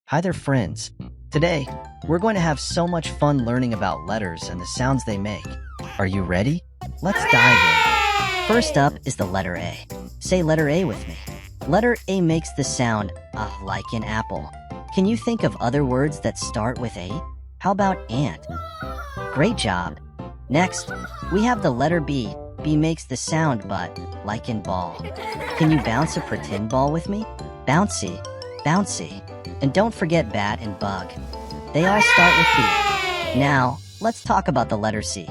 Hi there, friends. Today, we're going to have so much fun learning about letters and the sounds they make. Are you ready? Let's dive in. First up is the letter A. Say letter A with me. Letter A makes the sound like an apple. Can you think of other words that start with A? How about ant? Great job. Next, we have the letter B. B makes the sound but like in ball. Can you bounce a pretend ball with me? Bouncy, bouncy. And don't forget bat and bug. They all start with B. Now, let's talk about the letter C.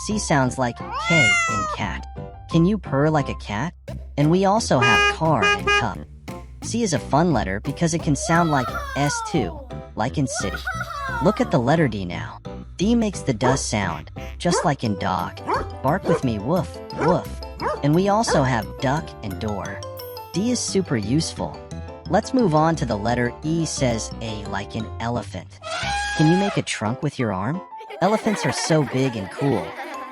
C sounds like K in cat. Can you purr like a cat? And we also have car and cup. C is a fun letter because it can sound like S too, like in city. Look at the letter D now. D makes the duh sound, just like in dog. Bark with me, woof, woof. And we also have duck and door. D is super useful. Let's move on to the letter E. Says A like an elephant. Can you make a trunk with your arm? Elephants are so big and cool.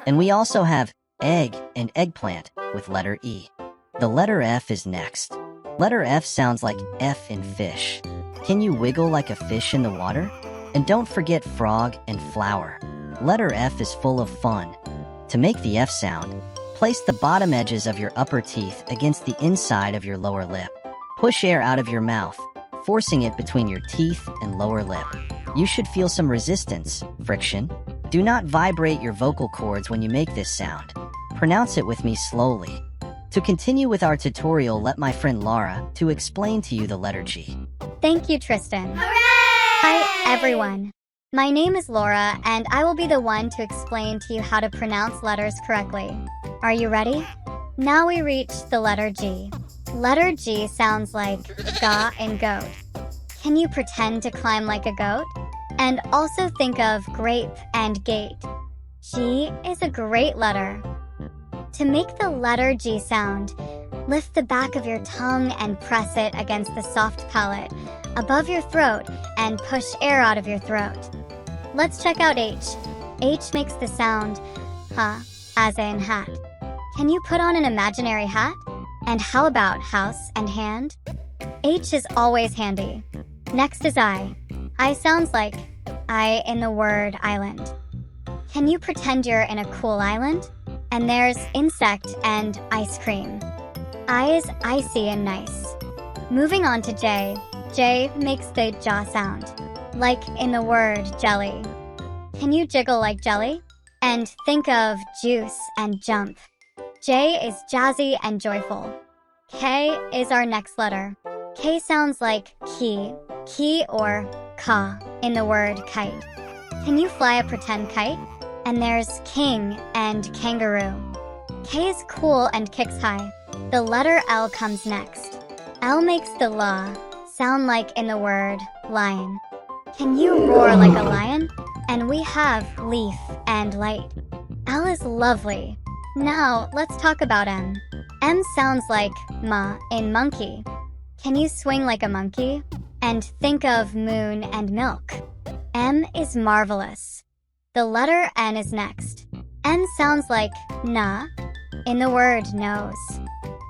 And we also have egg and eggplant with letter E. The letter F is next. Letter F sounds like F in fish. Can you wiggle like a fish in the water? And don't forget frog and flower. Letter F is full of fun. To make the F sound, place the bottom edges of your upper teeth against the inside of your lower lip. Push air out of your mouth, forcing it between your teeth and lower lip. You should feel some resistance, friction. Do not vibrate your vocal cords when you make this sound. Pronounce it with me slowly. To continue with our tutorial, let my friend Laura to explain to you the letter G. Thank you, Tristan. Hi, everyone. My name is Laura, and I will be the one to explain to you how to pronounce letters correctly. Are you ready? Now we reach the letter G. Letter G sounds like ga in goat. Can you pretend to climb like a goat? And also think of grape and gate. G is a great letter. To make the letter G sound, lift the back of your tongue and press it against the soft palate above your throat and push air out of your throat. Let's check out H. H makes the sound ha, as in hat. Can you put on an imaginary hat? And how about house and hand? H is always handy. Next is I. I sounds like I in the word island. Can you pretend you're in a cool island? And there's insect and ice cream. I is icy and nice. Moving on to J. J makes the jaw sound, like in the word jelly. Can you jiggle like jelly? And think of juice and jump. J is jazzy and joyful. K is our next letter. K sounds like key or ka in the word kite. Can you fly a pretend kite? And there's king and kangaroo. K is cool and kicks high. The letter L comes next. L makes the la sound like in the word lion. Can you roar like a lion? And we have leaf and light. L is lovely. Now, let's talk about M. M sounds like ma in monkey. Can you swing like a monkey? And think of moon and milk. M is marvelous. The letter N is next. N sounds like na in the word nose.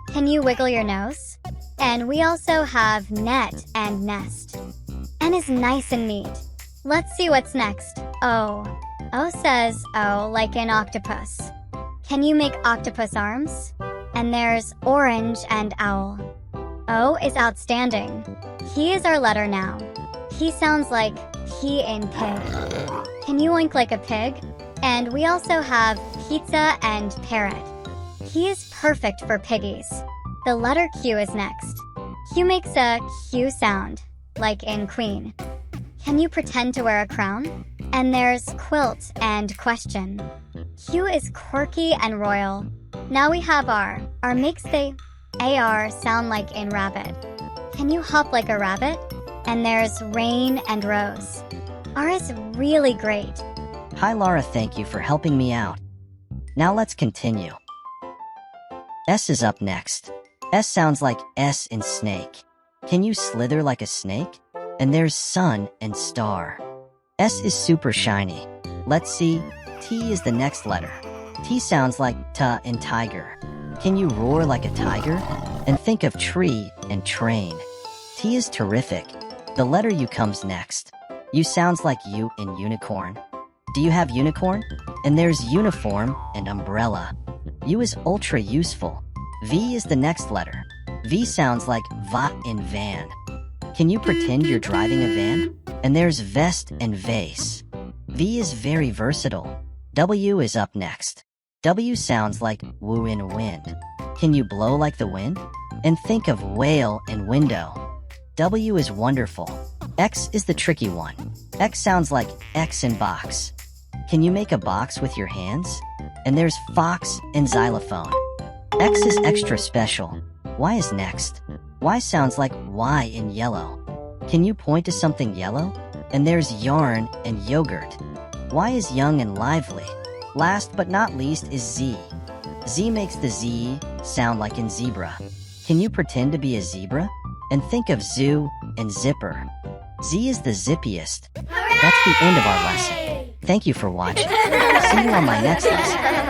Can you wiggle your nose? And we also have net and nest. N is nice and neat. Let's see what's next. O. O says O like an octopus. Can you make octopus arms? And there's orange and owl. O is outstanding. He is our letter now. He sounds like he in pig. Can you oink like a pig? And we also have pizza and parrot. He is perfect for piggies. The letter Q is next. Q makes a Q sound, like in queen. Can you pretend to wear a crown? And there's quilt and question. Q is quirky and royal. Now we have R. R makes the AR sound like in rabbit. Can you hop like a rabbit? And there's rain and rose. R is really great. Hi Laura, thank you for helping me out. Now let's continue. S is up next. S sounds like S in snake. Can you slither like a snake? And there's sun and star. S is super shiny. Let's see. T is the next letter. T sounds like ta in tiger. Can you roar like a tiger? And think of tree and train. T is terrific. The letter U comes next. U sounds like U in unicorn. Do you have unicorn? And there's uniform and umbrella. U is ultra useful. V is the next letter. V sounds like va in van. Can you pretend you're driving a van? And there's vest and vase. V is very versatile. W is up next. W sounds like woo in wind. Can you blow like the wind? And think of whale and window. W is wonderful. X is the tricky one. X sounds like X in box. Can you make a box with your hands? And there's fox and xylophone. X is extra special. Y is next. Y sounds like Y in yellow. Can you point to something yellow? And there's yarn and yogurt. Y is young and lively. Last but not least is Z. Z makes the Z sound like in zebra. Can you pretend to be a zebra? And think of zoo and zipper. Z is the zippiest. That's the end of our lesson. Thank you for watching. See you on my next lesson.